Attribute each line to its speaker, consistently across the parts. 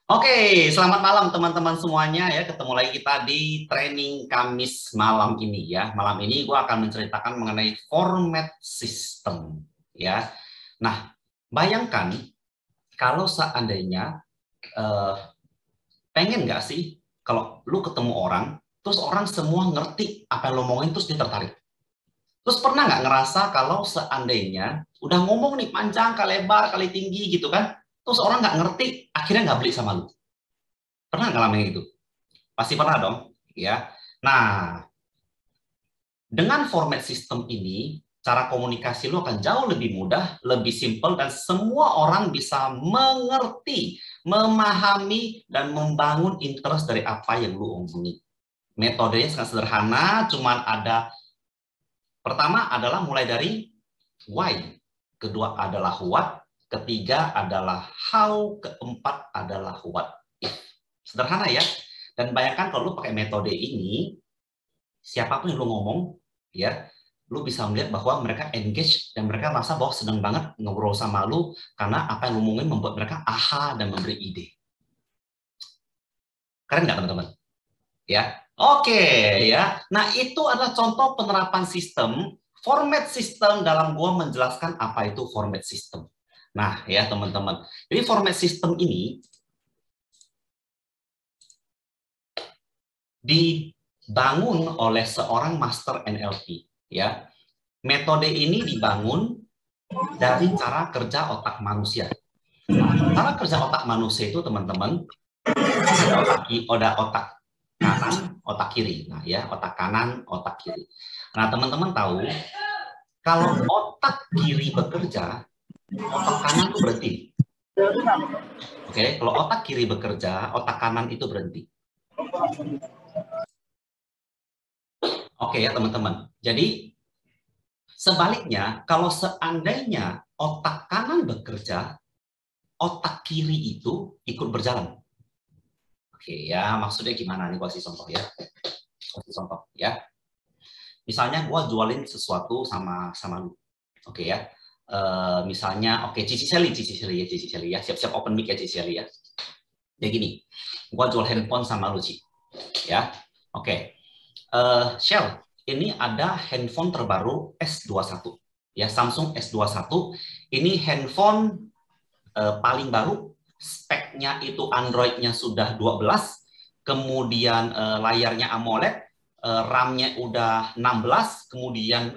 Speaker 1: Oke, selamat malam teman-teman semuanya ya. Ketemu lagi kita di training Kamis malam ini ya. Malam ini gue akan menceritakan mengenai format system ya. Nah, bayangkan kalau seandainya pengen nggak sih kalau lu ketemu orang, terus orang semua ngerti apa yang lo ngomongin, terus dia tertarik. Terus pernah nggak ngerasa kalau seandainya udah ngomong nih panjang, kali lebar, kali tinggi gitu kan, terus orang nggak ngerti, akhirnya nggak beli sama lu. Pernah ngalamin itu? Pasti pernah dong, ya. Nah, dengan format sistem ini, cara komunikasi lo akan jauh lebih mudah, lebih simpel, dan semua orang bisa mengerti, memahami, dan membangun interest dari apa yang lo omongin. Metodenya sangat sederhana, cuman ada, pertama adalah mulai dari why, kedua adalah what, ketiga adalah how, keempat adalah what. Sederhana ya. Dan bayangkan kalau lu pakai metode ini, siapapun yang lu ngomong, ya, lu bisa melihat bahwa mereka engage dan mereka merasa bahwa senang banget ngobrol sama lu karena apa yang lu ngomongin membuat mereka aha dan memberi ide. Keren nggak teman-teman? Ya, oke ya. Nah itu adalah contoh penerapan sistem, format sistem dalam gua menjelaskan apa itu format sistem. Nah ya teman-teman, jadi format sistem ini dibangun oleh seorang master NLP ya. Metode ini dibangun dari cara kerja otak manusia. Nah, cara kerja otak manusia itu teman-teman ada otak kanan, otak kiri. Nah ya, otak kanan, otak kiri. Nah teman-teman tahu kalau otak kiri bekerja, otak kanan itu berhenti. Oke, kalau otak kiri bekerja, otak kanan itu berhenti. Oke ya teman-teman. Jadi sebaliknya, kalau seandainya otak kanan bekerja, otak kiri itu ikut berjalan. Oke ya, maksudnya gimana nih? Gua kasih contoh ya. Kasih contoh ya. Misalnya gua jualin sesuatu sama lu. Oke ya. Misalnya, oke, Cici Shelly ya. Siap-siap open mic ya Cici Shelly ya. Jadi gini, gua jual handphone sama lu, Ci. Ya. Oke. Shell, ini ada handphone terbaru S21 ya, Samsung S21. Ini handphone paling baru, speknya itu Android-nya sudah 12, kemudian layarnya AMOLED, RAM-nya udah 16, kemudian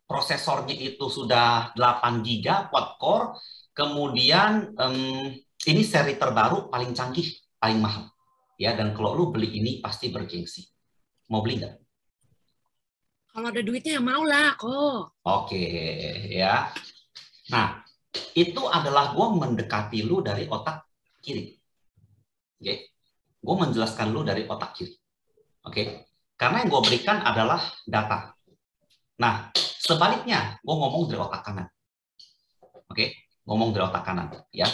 Speaker 1: prosesornya itu sudah 8 GB quad-core, kemudian ini seri terbaru paling canggih, paling mahal. Ya, dan kalau lu beli ini pasti bergengsi. Mau beli nggak?
Speaker 2: Kalau ada duitnya ya mau lah kok.
Speaker 1: Oke, ya. Nah, itu adalah gue mendekati lu dari otak kiri. Oke, gue menjelaskan lu dari otak kiri. Oke, karena yang gue berikan adalah data. Nah, sebaliknya, gue ngomong dari otak kanan. Oke, ngomong dari otak kanan. Ya,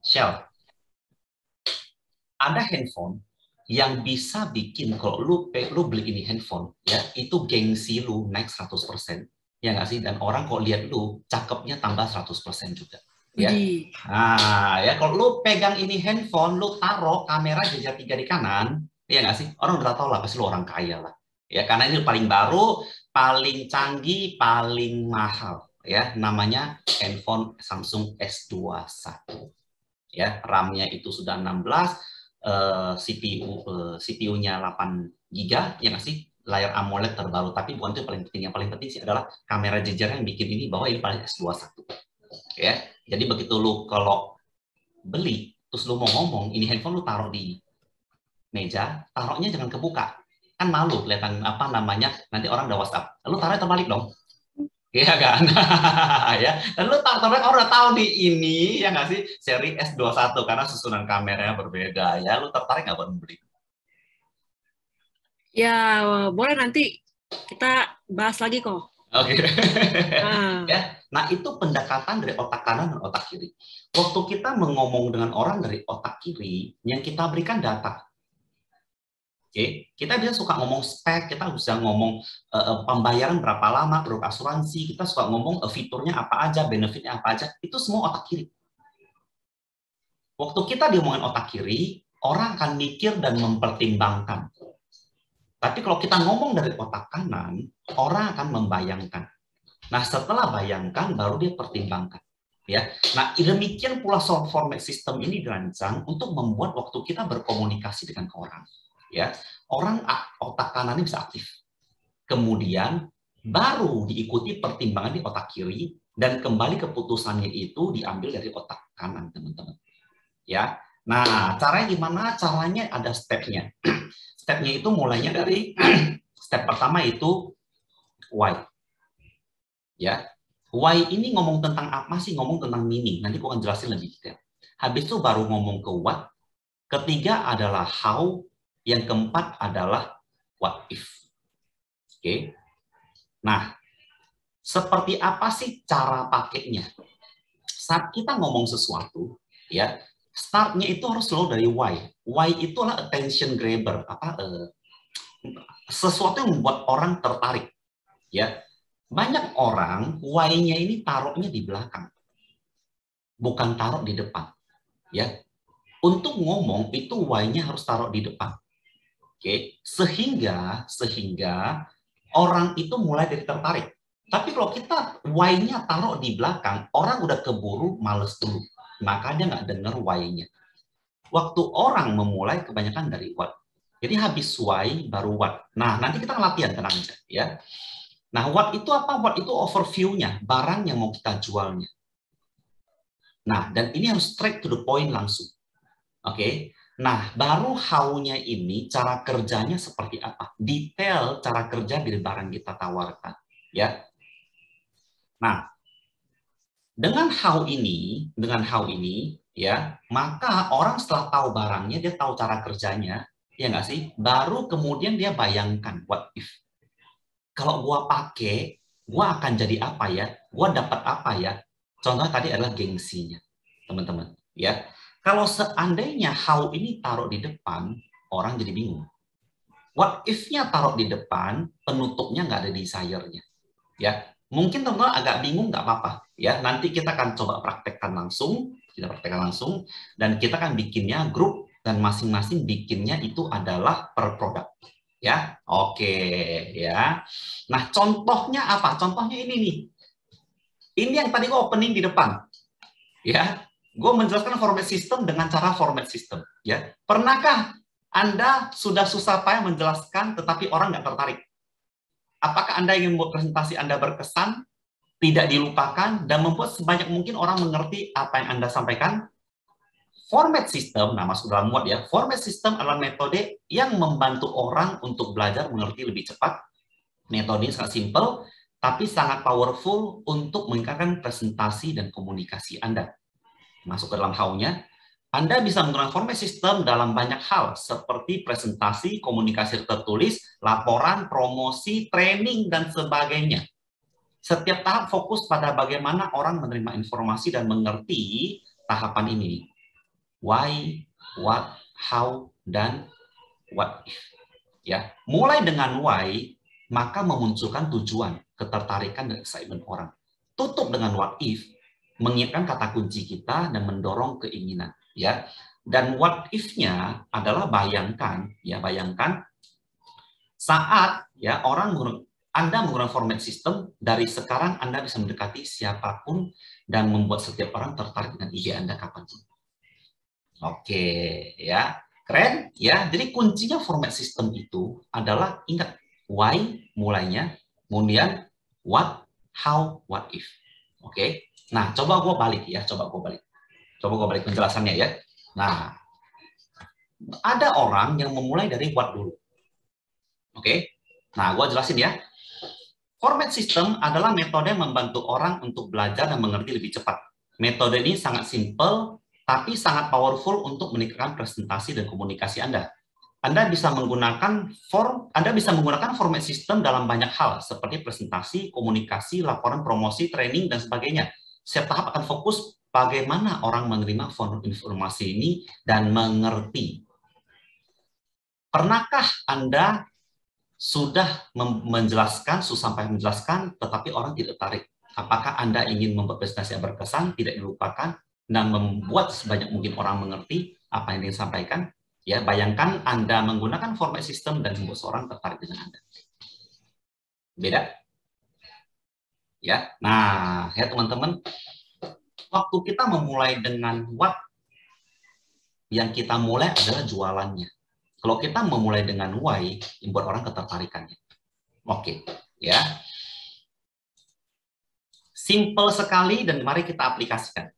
Speaker 1: Shell. Ada handphone yang bisa bikin kalau lu beli ini handphone ya, itu gengsi lu naik 100%, ya nggak sih? Dan orang kalau lihat lu cakepnya tambah 100% juga ya. Nah ya, kalau lu pegang ini handphone, lu taruh kamera jejak 3 di kanan, ya nggak sih? Orang udah tahu lah pasti lu orang kaya lah ya, karena ini paling baru, paling canggih, paling mahal ya, namanya handphone Samsung S21 ya. RAM-nya itu sudah 16, CPU-nya 8 GB, ya nggak sih? Layar AMOLED terbaru, tapi bukan itu yang paling penting. Yang paling penting sih adalah kamera jejar yang bikin ini bahwa ini paling S21. Ya, jadi begitu lu kalau beli, terus lu mau ngomong, ini handphone lu taruh di meja, taruhnya jangan kebuka. Kan malu kelihatan apa namanya, nanti orang udah WhatsApp. Lu taruhnya terbalik dong. Iya kan? Ya. Dan lu orang udah tahu di ini ya nggak sih, seri S21 karena susunan kameranya berbeda ya. Lu tertarik nggak buat membeli?
Speaker 2: Ya, boleh nanti kita bahas lagi kok.
Speaker 1: Oke. Ya. Nah, itu pendekatan dari otak kanan dan otak kiri. Waktu kita mengomong dengan orang dari otak kiri, yang kita berikan data. Oke, kita bisa suka ngomong spek, kita bisa ngomong pembayaran berapa lama, produk asuransi, kita suka ngomong fiturnya apa aja, benefitnya apa aja, itu semua otak kiri. Waktu kita diomongin otak kiri, orang akan mikir dan mempertimbangkan. Tapi kalau kita ngomong dari otak kanan, orang akan membayangkan. Nah, setelah bayangkan, baru dia pertimbangkan. Ya, nah demikian pula format system ini dirancang untuk membuat waktu kita berkomunikasi dengan orang, ya orang otak kanannya bisa aktif, kemudian baru diikuti pertimbangan di otak kiri dan kembali keputusannya itu diambil dari otak kanan, teman-teman. Ya, nah caranya gimana? Caranya ada stepnya. Stepnya itu mulainya dari step pertama itu why. Ya, why ini ngomong tentang apa sih? Ngomong tentang meaning. Nanti aku akan jelasin lebih detail. Habis itu baru ngomong ke what. Ketiga adalah how. Yang keempat adalah what if. Oke. Nah, seperti apa sih cara pakainya? Saat kita ngomong sesuatu, ya, startnya itu harus selalu dari why. Why itulah attention grabber, sesuatu yang membuat orang tertarik. Ya, banyak orang why-nya ini taruhnya di belakang, bukan taruh di depan. Ya, untuk ngomong itu why-nya harus taruh di depan. Oke, sehingga orang itu mulai dari tertarik. Tapi kalau kita why-nya taruh di belakang, orang udah keburu males dulu. Maka dia nggak dengar why-nya. Waktu orang memulai kebanyakan dari what. Jadi habis why baru what. Nah, nanti kita latihan, tenang aja ya. Nah, what itu apa? What itu overview-nya, barang yang mau kita jualnya. Nah, dan ini harus straight to the point langsung. Oke. Nah, baru how-nya ini cara kerjanya seperti apa? Detail cara kerja dari barang kita tawarkan, ya. Nah, dengan how ini, ya, maka orang setelah tahu barangnya, dia tahu cara kerjanya, ya nggak sih? Baru kemudian dia bayangkan what if. Kalau gua pakai, gua akan jadi apa ya? Gua dapat apa ya? Contohnya tadi adalah gengsinya, teman-teman. Ya, kalau seandainya how ini taruh di depan, orang jadi bingung. What if-nya taruh di depan, penutupnya nggak ada desire-nya. Ya, mungkin teman-teman agak bingung, nggak apa-apa. Ya, nanti kita akan coba praktekkan langsung, dan kita akan bikinnya grup dan masing-masing bikinnya itu adalah per produk. Ya, oke, ya. Nah, contohnya apa? Contohnya ini nih. Ini yang tadi gue opening di depan. Ya, gue menjelaskan format system dengan cara format system. Ya, pernahkah Anda sudah susah payah menjelaskan, tetapi orang nggak tertarik? Apakah Anda ingin membuat presentasi Anda berkesan, tidak dilupakan, dan membuat sebanyak mungkin orang mengerti apa yang Anda sampaikan? Format system, nah masuk dalam what ya, format system adalah metode yang membantu orang untuk belajar mengerti lebih cepat. Metode ini sangat simple, tapi sangat powerful untuk meningkatkan presentasi dan komunikasi Anda. Masuk ke dalam how-nya, Anda bisa menggunakan format system dalam banyak hal, seperti presentasi, komunikasi tertulis, laporan, promosi, training, dan sebagainya. Setiap tahap fokus pada bagaimana orang menerima informasi dan mengerti tahapan ini. Why, what, how, dan what if. Ya, mulai dengan why, maka memunculkan tujuan, ketertarikan, dan excitement orang. Tutup dengan what if, mengingatkan kata kunci kita dan mendorong keinginan. Ya, dan what if-nya adalah bayangkan, ya bayangkan saat ya Anda menggunakan format system, dari sekarang Anda bisa mendekati siapapun dan membuat setiap orang tertarik dengan ide Anda kapanpun. Oke, ya. Keren, ya. Jadi kuncinya format system itu adalah ingat why mulainya, kemudian what, how, what if. Oke. Nah, coba gue balik ya, coba gue balik penjelasannya ya. Nah, ada orang yang memulai dari what dulu. Oke. Nah, gue jelasin ya. Format system adalah metode yang membantu orang untuk belajar dan mengerti lebih cepat. Metode ini sangat simple, tapi sangat powerful untuk meningkatkan presentasi dan komunikasi Anda. Anda bisa menggunakan format system dalam banyak hal, seperti presentasi, komunikasi, laporan, promosi, training, dan sebagainya. Setiap tahap akan fokus bagaimana orang menerima informasi ini dan mengerti. Pernahkah Anda sudah menjelaskan, sampai menjelaskan, tetapi orang tidak tertarik? Apakah Anda ingin membuat presentasi yang berkesan, tidak dilupakan, dan membuat sebanyak mungkin orang mengerti apa yang disampaikan, ya bayangkan Anda menggunakan format system dan membuat seorang tertarik dengan Anda. Beda? Ya. Nah, ya teman-teman, waktu kita memulai dengan what, yang kita mulai adalah jualannya. Kalau kita memulai dengan why, yang buat orang ketertarikannya. Oke, ya. Simple sekali dan mari kita aplikasikan.